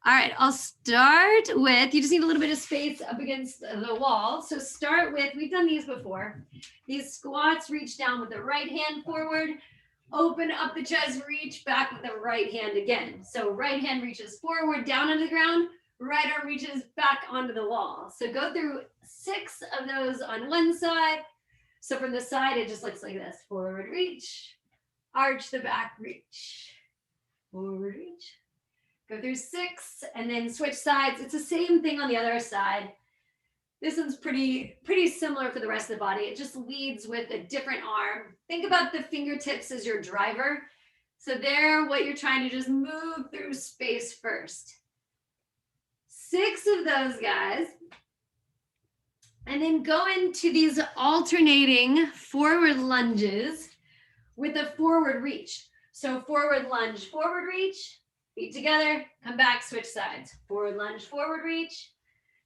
All right, I'll start with, you just need a little bit of space up against the wall. So start with, we've done these before. These squats, reach down with the right hand forward, open up the chest, reach back with the right hand again. So right hand reaches forward, down onto the ground, right arm reaches back onto the wall. So go through 6 of those on one side. So from the side, it just looks like this. Forward reach, arch the back, reach, forward reach. Go through 6 and then switch sides. It's the same thing on the other side. This one's pretty similar for the rest of the body. It just leads with a different arm. Think about the fingertips as your driver. So there, what you're trying to just move through space first. 6 of those guys. And then go into these alternating forward lunges with a forward reach. So forward lunge, forward reach. Feet together, come back, switch sides. Forward lunge, forward reach,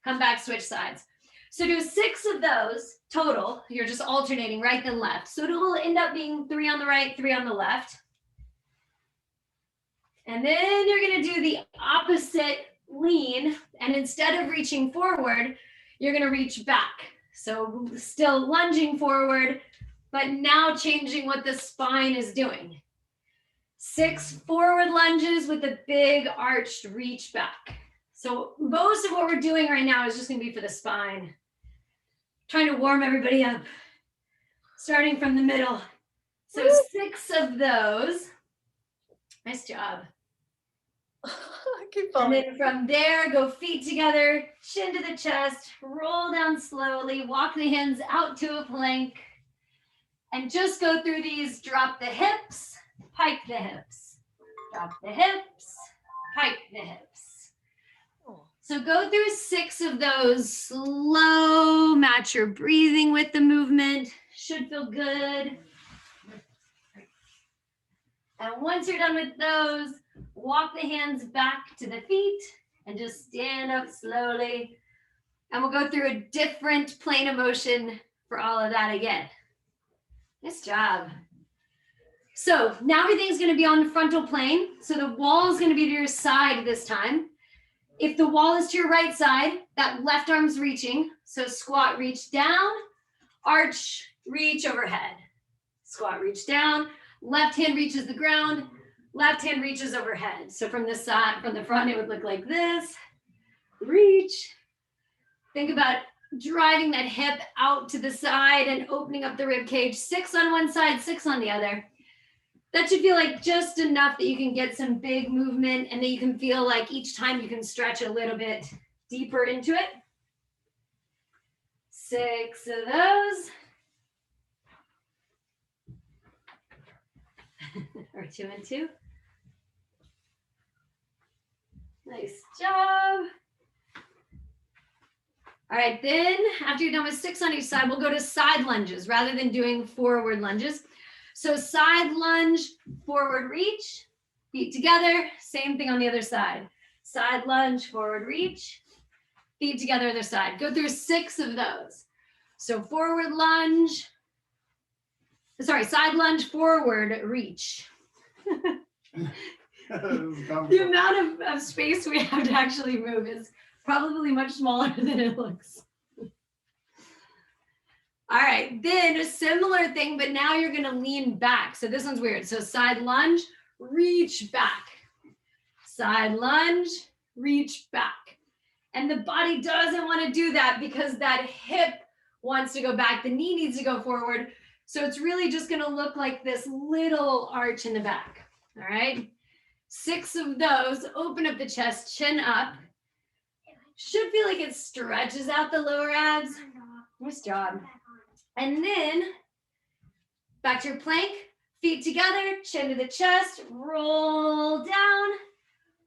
come back, switch sides. So do 6 of those total. You're just alternating right then left. So it'll end up being 3 on the right, 3 on the left. And then you're going to do the opposite lean. And instead of reaching forward, you're going to reach back. So still lunging forward, but now changing what the spine is doing. 6 forward lunges with a big arched reach back. So most of what we're doing right now is just going to be for the spine. Trying to warm everybody up. Starting from the middle. So 6 of those. Nice job. Keep falling. And then from there, go feet together, chin to the chest, roll down slowly, walk the hands out to a plank, and just go through these. Drop the hips. Pike the hips, drop the hips, pike the hips. So go through 6 of those slow, match your breathing with the movement. Should feel good. And once you're done with those, walk the hands back to the feet and just stand up slowly. And we'll go through a different plane of motion for all of that again. Nice job. So now everything's going to be on the frontal plane. So the wall is going to be to your side this time. If the wall is to your right side, that left arm's reaching. So squat, reach down, arch, reach overhead. Squat, reach down, left hand reaches the ground, left hand reaches overhead. So from the side, from the front, it would look like this. Reach. Think about driving that hip out to the side and opening up the rib cage. 6 on one side, 6 on the other. That should feel like just enough that you can get some big movement and that you can feel like each time you can stretch a little bit deeper into it. 6 of those. Or 2 and 2. Nice job. All right, then after you're done with 6 on each side, we'll go to side lunges rather than doing forward lunges. So side lunge, forward reach, feet together, same thing on the other side. Side lunge, forward reach, feet together, other side. Go through 6 of those. So forward lunge, side lunge, forward reach. The amount of space we have to actually move is probably much smaller than it looks. All right, then a similar thing, but now you're gonna lean back. So this one's weird. So side lunge, reach back. Side lunge, reach back. And the body doesn't wanna do that because that hip wants to go back. The knee needs to go forward. So it's really just gonna look like this little arch in the back, all right? 6 of those, open up the chest, chin up. Should feel like it stretches out the lower abs. Nice job. And then back to your plank, feet together, chin to the chest, roll down.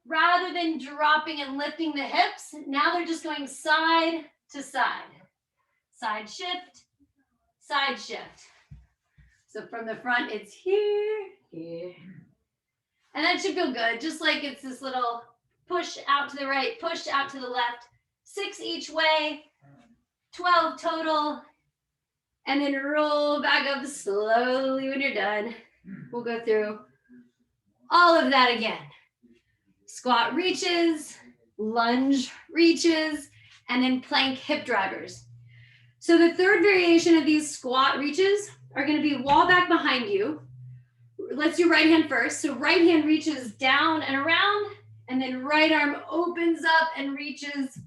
Rather than dropping and lifting the hips, now they're just going side to side. Side shift, side shift. So from the front, it's here, here. And that should feel good, just like it's this little push out to the right, push out to the left, 6 each way, 12 total. And then roll back up slowly when you're done. We'll go through all of that again. Squat reaches, lunge reaches, and then plank hip drivers. So the third variation of these squat reaches are going to be wall back behind you. Let's do right hand first. So right hand reaches down and around, and then right arm opens up and reaches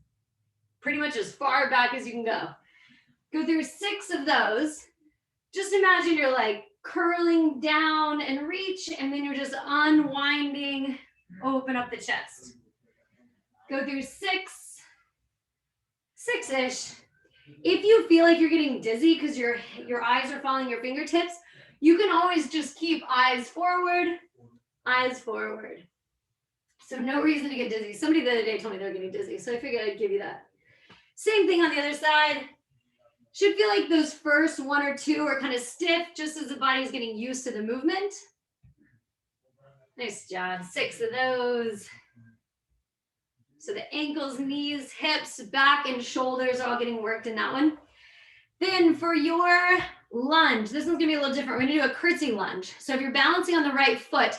pretty much as far back as you can go. Go through 6 of those. Just imagine you're like curling down and reach, and then you're just unwinding, open up the chest. Go through 6-ish. If you feel like you're getting dizzy because your eyes are following your fingertips, you can always just keep eyes forward. So no reason to get dizzy. Somebody the other day told me they're getting dizzy, so I figured I'd give you that. Same thing on the other side. Should feel like those first 1 or 2 are kind of stiff just as the body's getting used to the movement. Nice job. 6 of those. So the ankles, knees, hips, back, and shoulders are all getting worked in that one. Then for your lunge, this one's gonna be a little different. We're gonna do a curtsy lunge. So if you're balancing on the right foot,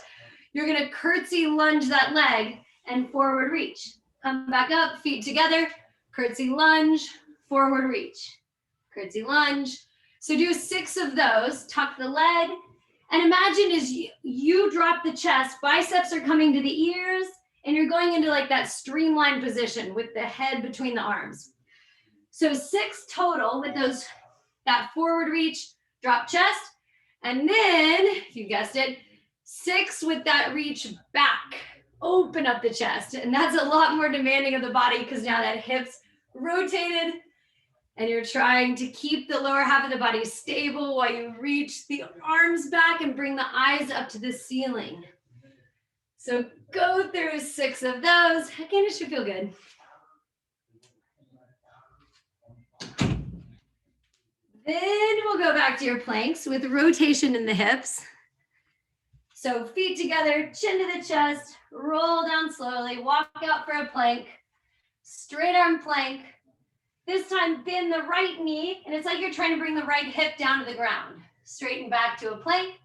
you're gonna curtsy lunge that leg and forward reach. Come back up, feet together, curtsy lunge, forward reach. Curtsy lunge. So do 6 of those, tuck the leg, and imagine as you drop the chest, biceps are coming to the ears, and you're going into like that streamlined position with the head between the arms. So 6 total with those, that forward reach, drop chest, and then, if you guessed it, 6 with that reach back, open up the chest, and that's a lot more demanding of the body because now that hip's rotated, and you're trying to keep the lower half of the body stable while you reach the arms back and bring the eyes up to the ceiling. So go through 6 of those. Again, it should feel good. Then we'll go back to your planks with rotation in the hips. So feet together, chin to the chest, roll down slowly, walk out for a plank, straight arm plank. This time bend the right knee, and it's like you're trying to bring the right hip down to the ground. Straighten back to a plank.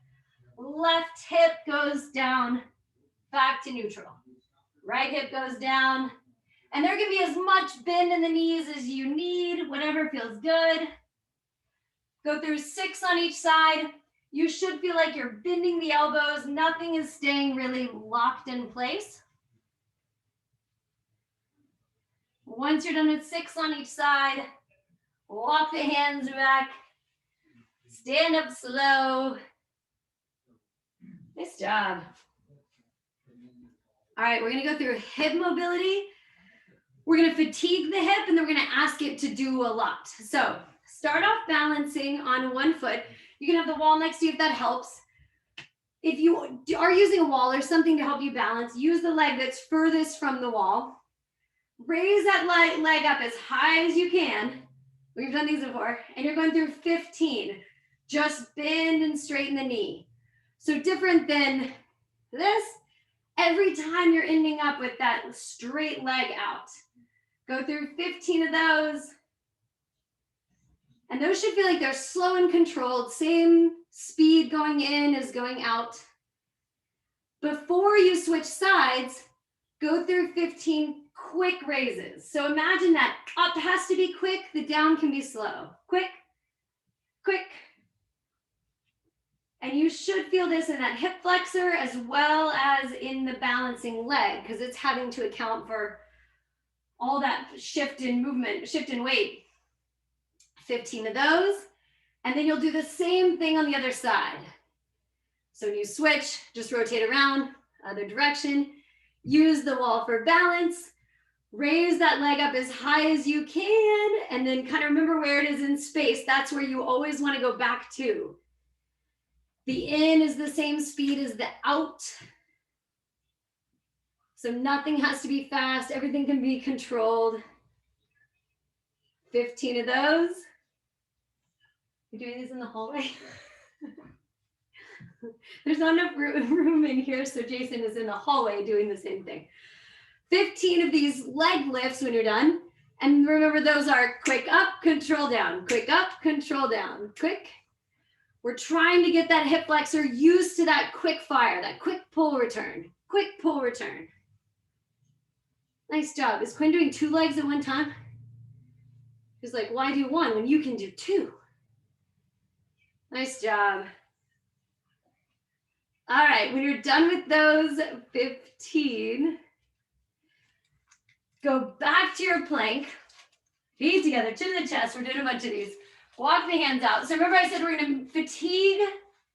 Left hip goes down, back to neutral. Right hip goes down. And there can be as much bend in the knees as you need, whatever feels good. Go through 6 on each side. You should feel like you're bending the elbows. Nothing is staying really locked in place. Once you're done with 6 on each side, walk the hands back, stand up slow. Nice job. All right, we're gonna go through hip mobility. We're gonna fatigue the hip, and then we're gonna ask it to do a lot. So start off balancing on one foot. You can have the wall next to you if that helps. If you are using a wall or something to help you balance, use the leg that's furthest from the wall. Raise that leg up as high as you can. We've done these before. And you're going through 15. Just bend and straighten the knee. So different than this. Every time you're ending up with that straight leg out. Go through 15 of those. And those should feel like they're slow and controlled. Same speed going in as going out. Before you switch sides, go through 15 quick raises. So imagine that up has to be quick, the down can be slow. Quick, quick. And you should feel this in that hip flexor as well as in the balancing leg because it's having to account for all that shift in movement, shift in weight. 15 of those. And then you'll do the same thing on the other side. So when you switch, just rotate around, other direction. Use the wall for balance. Raise that leg up as high as you can, and then kind of remember where it is in space. That's where you always want to go back to. The in is the same speed as the out. So nothing has to be fast. Everything can be controlled. 15 of those. You're doing these in the hallway? There's not enough room in here, so Jason is in the hallway doing the same thing. 15 of these leg lifts when you're done. And remember, those are quick up, control down, quick up, control down, quick. We're trying to get that hip flexor used to that quick fire, that quick pull return, quick pull return. Nice job. Is Quinn doing 2 legs at one time? He's like, why do 1 when you can do 2? Nice job. All right, when you're done with those 15, go back to your plank, feet together, chin to the chest. We're doing a bunch of these. Walk the hands out. So remember I said we're gonna fatigue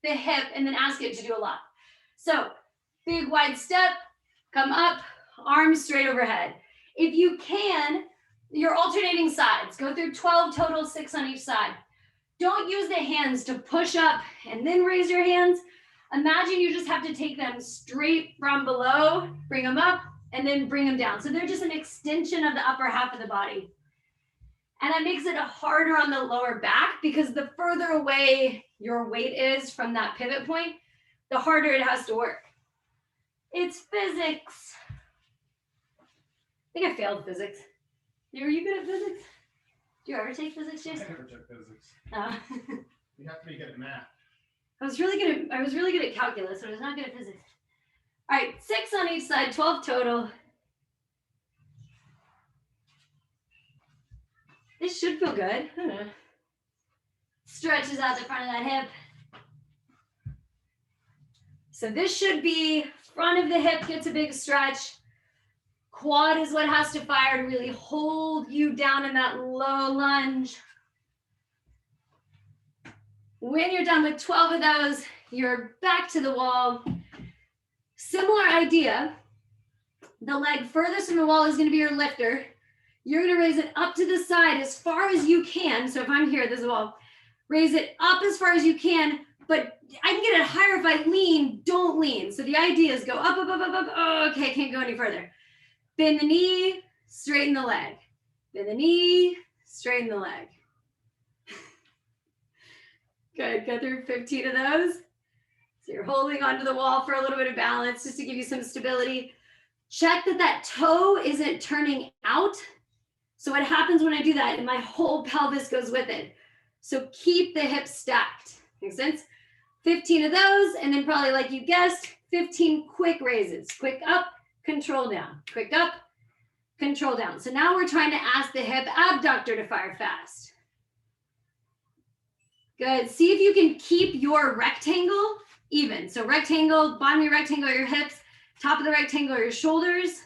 the hip and then ask it to do a lot. So big wide step, come up, arms straight overhead. If you can, you're alternating sides. Go through 12 total, 6 on each side. Don't use the hands to push up and then raise your hands. Imagine you just have to take them straight from below, bring them up, and then bring them down. So they're just an extension of the upper half of the body. And that makes it harder on the lower back because the further away your weight is from that pivot point, the harder it has to work. It's physics. I think I failed physics. Were you good at physics? Did you ever take physics, Jason? I never took physics. Oh. You have to be good at math. I was really good at calculus, but I was not good at physics. All right, 6 on each side, 12 total. This should feel good. Stretches out the front of that hip. So this should be front of the hip gets a big stretch. Quad is what has to fire to really hold you down in that low lunge. When you're done with 12 of those, you're back to the wall. Similar idea. The leg furthest from the wall is going to be your lifter. You're going to raise it up to the side as far as you can. So if I'm here, there's a wall. Raise it up as far as you can, but I can get it higher if I lean. Don't lean. So the idea is go up, up, up, up, up. Oh, okay, can't go any further. Bend the knee, straighten the leg. Bend the knee, straighten the leg. Good, go through 15 of those. So you're holding onto the wall for a little bit of balance just to give you some stability. Check that that toe isn't turning out. So what happens when I do that, and my whole pelvis goes with it. So keep the hips stacked. Make sense? 15 of those, and then probably like you guessed, 15 quick raises. Quick up, control down. Quick up, control down. So now we're trying to ask the hip abductor to fire fast. Good. See if you can keep your rectangle even. So rectangle, bottom of your rectangle are your hips, top of the rectangle are your shoulders.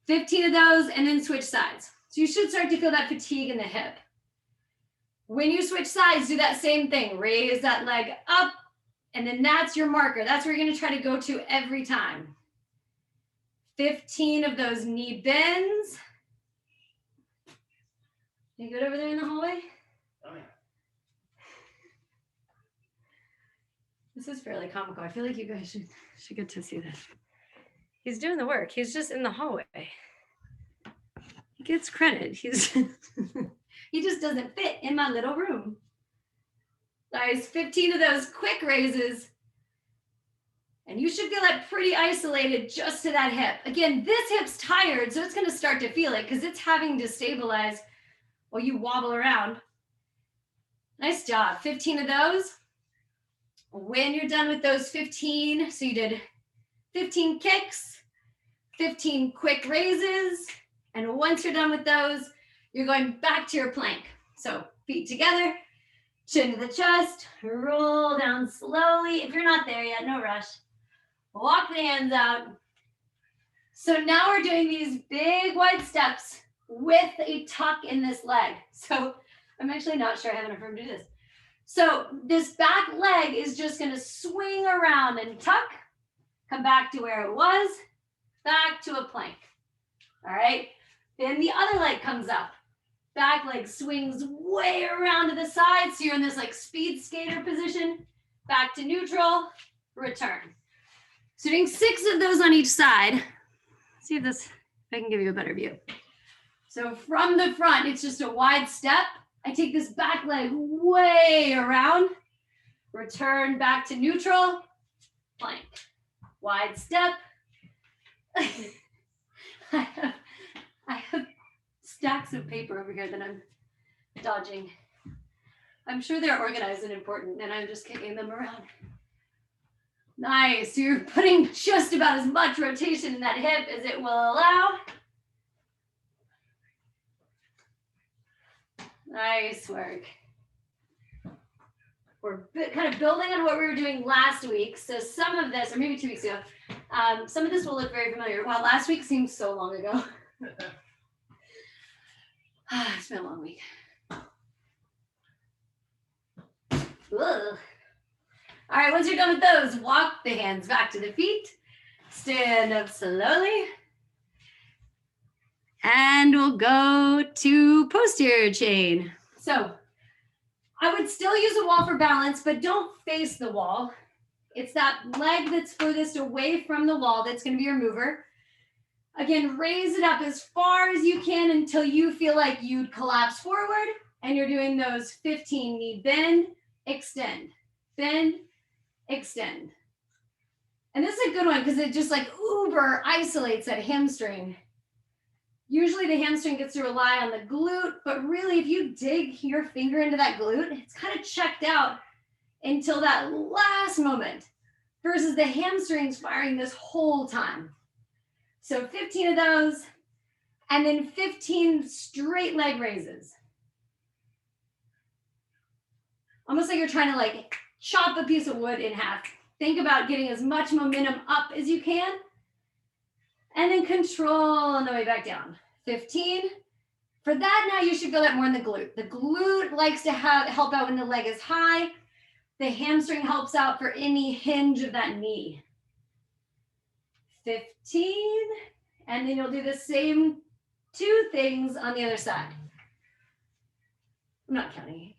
15 of those, and then switch sides. So you should start to feel that fatigue in the hip. When you switch sides, do that same thing. Raise that leg up, and then that's your marker. That's where you're going to try to go to every time. 15 of those knee bends. You good over there in the hallway? Oh, yeah. This is fairly comical. I feel like you guys should get to see this. He's doing the work. He's just in the hallway. He gets credit. He just doesn't fit in my little room. Nice. 15 of those quick raises. And you should feel that pretty isolated just to that hip. Again, this hip's tired, so it's going to start to feel it because it's having to stabilize while you wobble around. Nice job. 15 of those. When you're done with those 15, so you did 15 kicks, 15 quick raises, and once you're done with those, you're going back to your plank. So feet together, chin to the chest, roll down slowly. If you're not there yet, no rush. Walk the hands out. So now we're doing these big wide steps with a tuck in this leg. So I'm actually not sure I have enough room to do this. So this back leg is just going to swing around and tuck, come back to where it was, back to a plank. All right. Then the other leg comes up. Back leg swings way around to the side. So you're in this like speed skater position. Back to neutral, return. So doing 6 of those on each side. Let's see if I can give you a better view. So from the front, it's just a wide step. I take this back leg way around, return back to neutral, plank, wide step. I have stacks of paper over here that I'm dodging. I'm sure they're organized and important, and I'm just kicking them around. Nice. So you're putting just about as much rotation in that hip as it will allow. Nice work. We're kind of building on what we were doing last week. So some of this, or maybe 2 weeks ago, some of this will look very familiar. Wow, last week seems so long ago. It's been a long week. Ugh. All right, once you're done with those, walk the hands back to the feet. Stand up slowly. And we'll go to posterior chain. So I would still use a wall for balance, but don't face the wall. It's that leg that's furthest away from the wall that's going to be your mover. Again, raise it up as far as you can until you feel like you'd collapse forward, and you're doing those 15 knee bend, extend, bend, extend. And this is a good one because it just like uber isolates that hamstring. Usually the hamstring gets to rely on the glute, but really if you dig your finger into that glute, it's kind of checked out until that last moment versus the hamstrings firing this whole time. So 15 of those, and then 15 straight leg raises. Almost like you're trying to like chop a piece of wood in half. Think about getting as much momentum up as you can, and then control on the way back down. 15. For that now you should feel that more in the glute. The glute likes to help out when the leg is high. The hamstring helps out for any hinge of that knee. 15, and then you'll do the same 2 things on the other side. I'm not counting.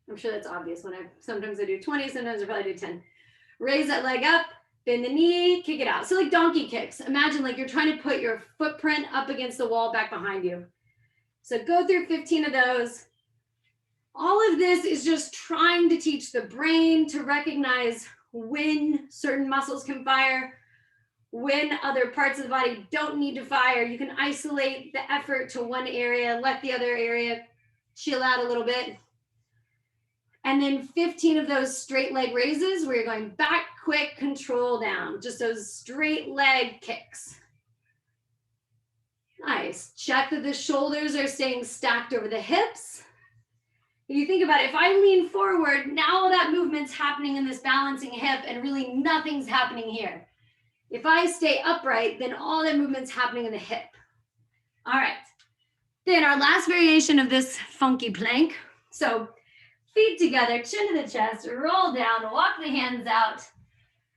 I'm sure that's obvious when sometimes I do 20, sometimes I probably do 10. Raise that leg up, bend the knee, kick it out. So like donkey kicks. Imagine like you're trying to put your footprint up against the wall back behind you. So go through 15 of those. All of this is just trying to teach the brain to recognize when certain muscles can fire, when other parts of the body don't need to fire. You can isolate the effort to one area, let the other area chill out a little bit. And then 15 of those straight leg raises where you're going back, quick, control down. Just those straight leg kicks. Nice. Check that the shoulders are staying stacked over the hips. If you think about it, if I lean forward, now all that movement's happening in this balancing hip and really nothing's happening here. If I stay upright, then all that movement's happening in the hip. All right. Then our last variation of this funky plank. So feet together, chin to the chest, roll down, walk the hands out.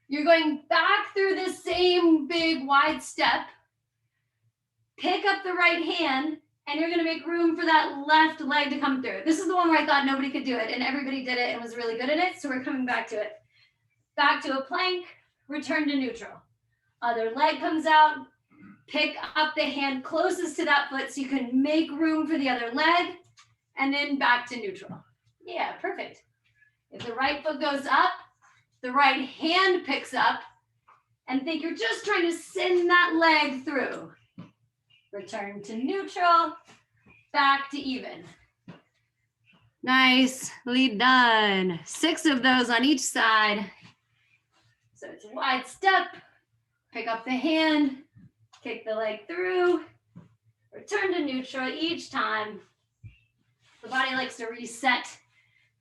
You're going back through the same big wide step. Pick up the right hand, and you're gonna make room for that left leg to come through. This is the one where I thought nobody could do it, and everybody did it and was really good at it, so we're coming back to it. Back to a plank, return to neutral. Other leg comes out, pick up the hand closest to that foot so you can make room for the other leg, and then back to neutral. Yeah, perfect. If the right foot goes up, the right hand picks up, and think you're just trying to send that leg through. Return to neutral, back to even. Nicely done. 6 of those on each side. So it's a wide step, pick up the hand, kick the leg through, return to neutral each time. The body likes to reset.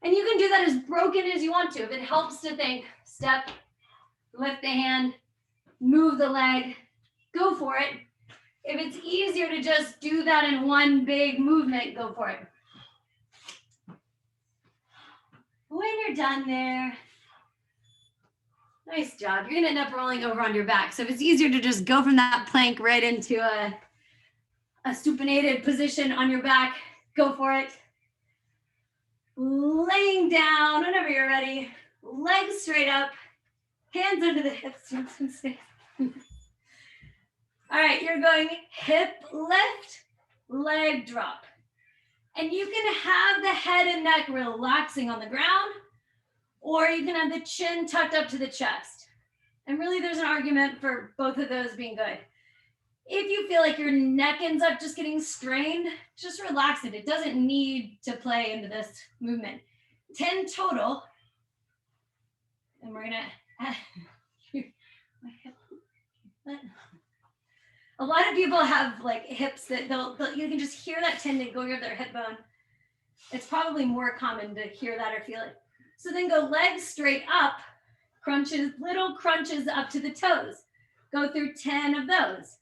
And you can do that as broken as you want to. If it helps to think, step, lift the hand, move the leg, go for it. If it's easier to just do that in one big movement, go for it. When you're done there, nice job. You're gonna end up rolling over on your back. So if it's easier to just go from that plank right into a supinated position on your back, go for it. Laying down whenever you're ready, legs straight up, hands under the hips. All right, you're going hip lift, leg drop. And you can have the head and neck relaxing on the ground, or you can have the chin tucked up to the chest. And really there's an argument for both of those being good. If you feel like your neck ends up just getting strained, just relax it. It doesn't need to play into this movement. 10 total. And we're gonna, a lot of people have like hips that you can just hear that tendon going over their hip bone. It's probably more common to hear that or feel it. So then go legs straight up, crunches, little crunches up to the toes. Go through 10 of those.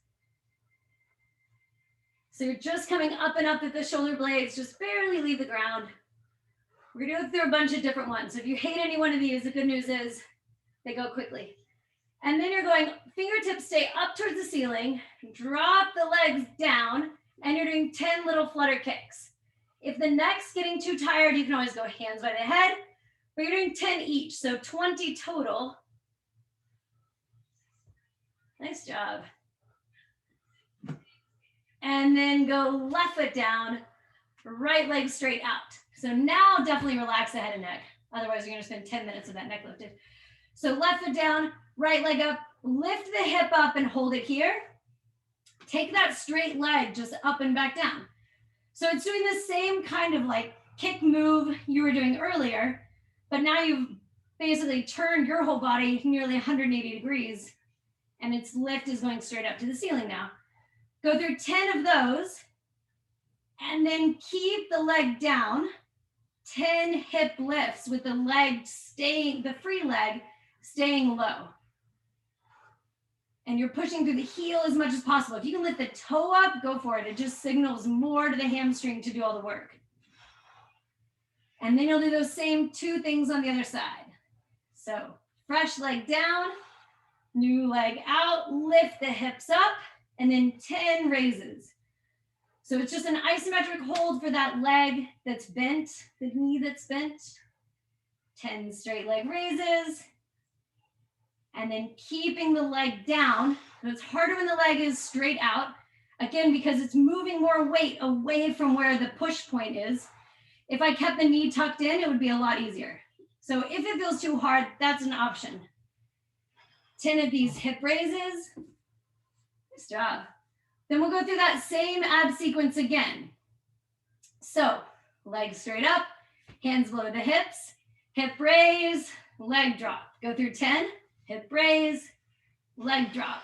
So you're just coming up and up at the shoulder blades, just barely leave the ground. We're gonna go through a bunch of different ones. So if you hate any one of these, the good news is they go quickly. And then you're going, fingertips stay up towards the ceiling, drop the legs down, and you're doing 10 little flutter kicks. If the neck's getting too tired, you can always go hands by the head, but you're doing 10 each, so 20 total. Nice job. And then go left foot down, right leg straight out. So now definitely relax the head and neck. Otherwise, you're gonna spend 10 minutes of that neck lifted. So left foot down, right leg up, lift the hip up and hold it here. Take that straight leg just up and back down. So it's doing the same kind of like kick move you were doing earlier, but now you've basically turned your whole body nearly 180 degrees and its lift is going straight up to the ceiling now. Go through 10 of those and then keep the leg down. 10 hip lifts with the leg staying, the free leg staying low. And you're pushing through the heel as much as possible. If you can lift the toe up, go for it. It just signals more to the hamstring to do all the work. And then you'll do those same 2 things on the other side. So fresh leg down, new leg out, lift the hips up, and then 10 raises. So it's just an isometric hold for that leg that's bent, the knee that's bent. 10 straight leg raises. And then keeping the leg down. So it's harder when the leg is straight out. Again, because it's moving more weight away from where the push point is. If I kept the knee tucked in, it would be a lot easier. So if it feels too hard, that's an option. 10 of these hip raises. Nice job. Then we'll go through that same ab sequence again. So legs straight up, hands below the hips, hip raise, leg drop. Go through 10, hip raise, leg drop.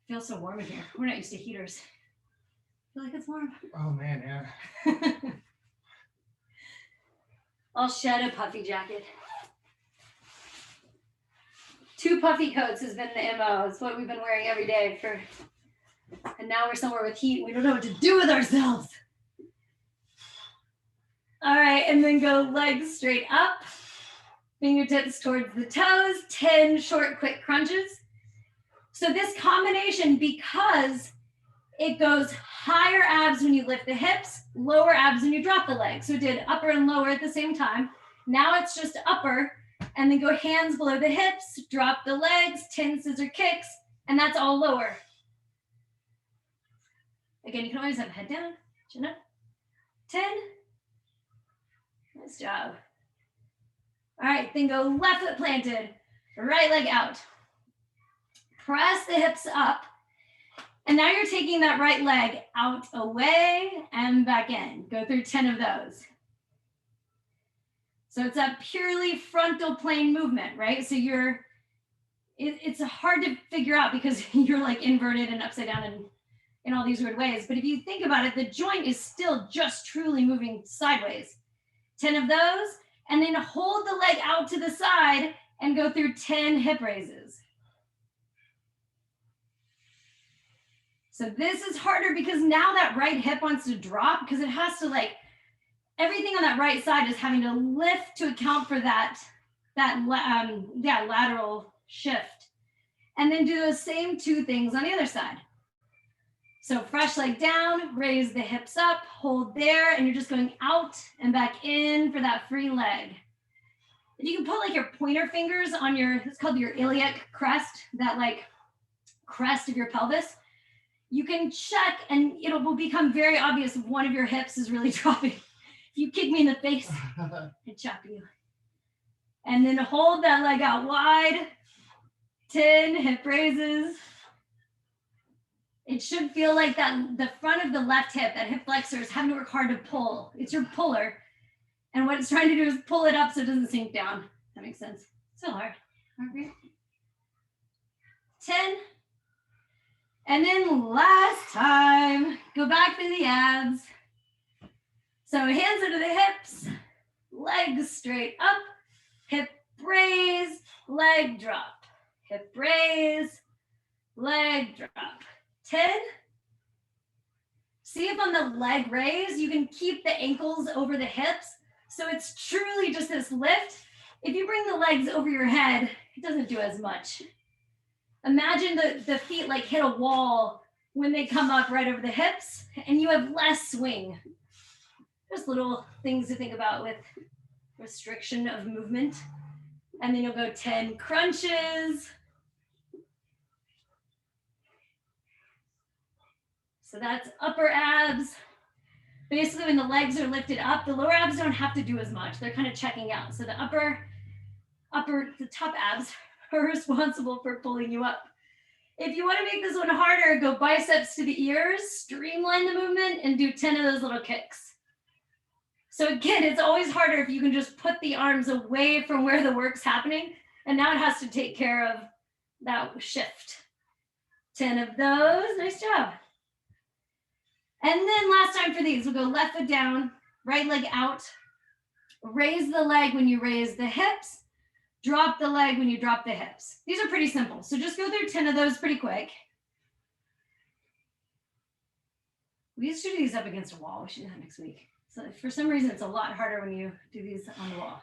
Feels so warm in here. We're not used to heaters. Feel like it's warm. Oh man, yeah. I'll shed a puffy jacket. 2 puffy coats has been the MO. It's what we've been wearing every day for, and now we're somewhere with heat. We don't know what to do with ourselves. All right, and then go legs straight up, fingertips towards the toes, 10 short, quick crunches. So this combination, because it goes higher abs when you lift the hips, lower abs when you drop the legs. So it did upper and lower at the same time. Now it's just upper, and then go hands below the hips, drop the legs, 10 scissor kicks, and that's all lower. Again, you can always have head down, chin up. 10. Nice job. All right, then go left foot planted, right leg out. Press the hips up. And now you're taking that right leg out, away, and back in. Go through 10 of those. So it's a purely frontal plane movement, right? So it's hard to figure out because you're like inverted and upside down and in all these weird ways. But if you think about it, the joint is still just truly moving sideways. 10 of those, and then hold the leg out to the side and go through 10 hip raises. So this is harder because now that right hip wants to drop because it has to like, everything on that right side is having to lift to account for that lateral shift. And then do those same 2 things on the other side. So fresh leg down, raise the hips up, hold there, and you're just going out and back in for that free leg. And you can put like your pointer fingers on it's called your iliac crest, that like crest of your pelvis. You can check and it will become very obvious if one of your hips is really dropping. If you kick me in the face, I chop you. And then hold that leg out wide. 10 hip raises. It should feel like that the front of the left hip, that hip flexor is having to work hard to pull. It's your puller. And what it's trying to do is pull it up so it doesn't sink down. That makes sense. Still hard. Okay. 10. And then last time, go back to the abs. So hands under the hips, legs straight up, hip raise, leg drop, hip raise, leg drop. 10. See if on the leg raise, you can keep the ankles over the hips. So it's truly just this lift. If you bring the legs over your head, it doesn't do as much. Imagine the feet like hit a wall when they come up right over the hips and you have less swing. Just little things to think about with restriction of movement. And then you'll go 10 crunches. So that's upper abs. Basically, when the legs are lifted up, the lower abs don't have to do as much. They're kind of checking out. So the the top abs are responsible for pulling you up. If you want to make this one harder, go biceps to the ears, streamline the movement, and do 10 of those little kicks. So again, it's always harder if you can just put the arms away from where the work's happening, and now it has to take care of that shift. 10 of those, nice job. And then last time for these, we'll go left foot down, right leg out, raise the leg when you raise the hips, drop the leg when you drop the hips. These are pretty simple. So just go through 10 of those pretty quick. We used to do these up against a wall. We should do that next week. So for some reason, it's a lot harder when you do these on the wall.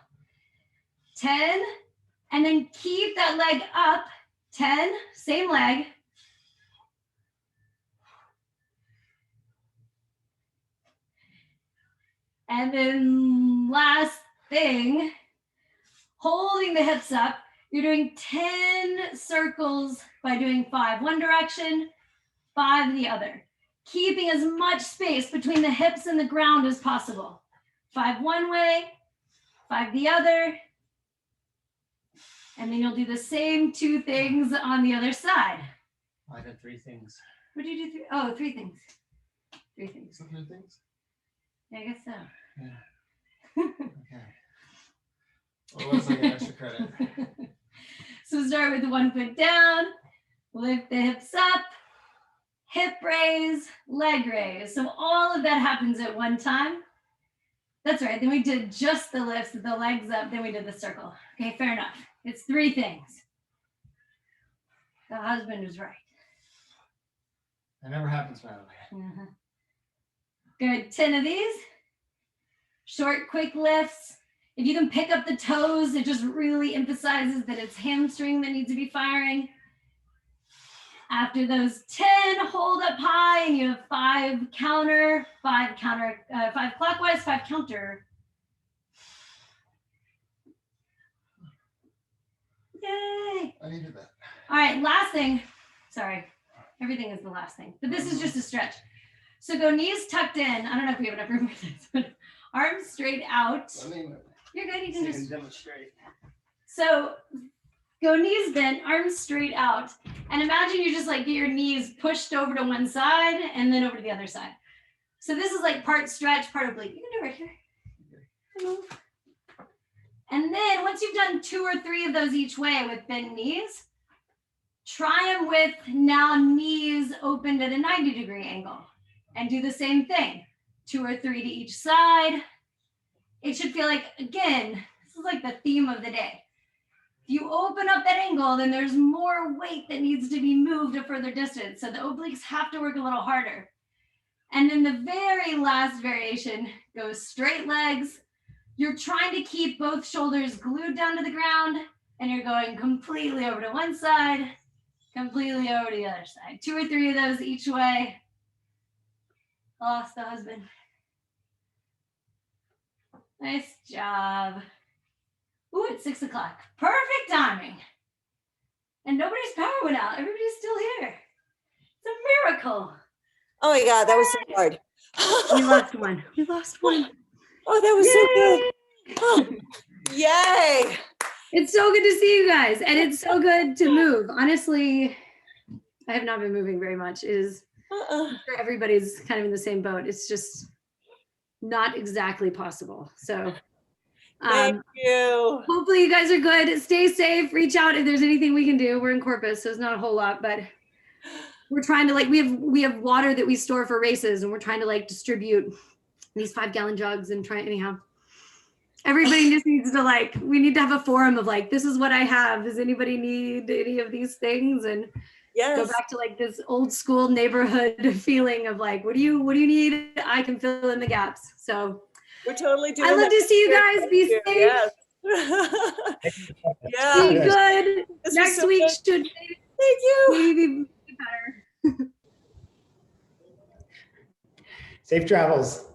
10, and then keep that leg up. 10, same leg. And then last thing, holding the hips up, you're doing 10 circles by doing 5 one direction, 5 the other. Keeping as much space between the hips and the ground as possible. 5 one way, 5 the other. And then you'll do the same 2 things on the other side. I did 3 things. What did you do? Oh, 3 things. 3 things. Some good things? Yeah, I guess so. Yeah. Okay. What else I get extra credit? So start with the 1 foot down, lift the hips up, hip raise, leg raise. So all of that happens at one time. That's right. Then we did just the lifts, the legs up, then we did the circle. Okay, fair enough. It's 3 things. The husband was right. That never happens right away. Uh-huh. Good. 10 of these. Short, quick lifts. If you can pick up the toes, it just really emphasizes that it's hamstring that needs to be firing. After those 10, hold up high, and you have 5 counter, 5 clockwise, 5 counter. Yay! I needed that. All right, last thing. Sorry, everything is the last thing, but this is just a stretch. So go knees tucked in. I don't know if we have enough room for this, but arms straight out. You're good. You can just demonstrate. So go knees bent, arms straight out, and imagine you just like get your knees pushed over to one side and then over to the other side. So this is like part stretch, part oblique. You can do it right here. And then once you've done 2 or 3 of those each way with bent knees, try them with now knees opened at a 90-degree angle and do the same thing. 2 or 3 to each side. It should feel like, again, this is like the theme of the day. If you open up that angle, then there's more weight that needs to be moved a further distance. So the obliques have to work a little harder. And then the very last variation goes straight legs. You're trying to keep both shoulders glued down to the ground, and you're going completely over to one side, completely over to the other side. 2 or 3 of those each way. Lost the husband. Nice job. Ooh, it's 6 o'clock. Perfect timing. And nobody's power went out. Everybody's still here. It's a miracle. Oh my God, that was so hard. We lost one. We lost one. Oh, that was Yay! so good. Oh, yay. It's so good to see you guys. And it's so good to move. Honestly, I have not been moving very much. It is everybody's kind of in the same boat. It's just not exactly possible. So Thank you. Hopefully you guys are good. Stay safe. Reach out if there's anything we can do. We're in Corpus, so it's not a whole lot, but we're trying to we have water that we store for races, and we're trying to distribute these 5-gallon jugs and try anyhow. Everybody just needs to we need to have a forum of this is what I have. Does anybody need any of these things? And go back to this old school neighborhood feeling of what do you need? I can fill in the gaps. So we're totally doing I love to see you guys. Be safe. Yes. Yeah. Be good. Next week good. should Thank you. maybe be better. Safe travels.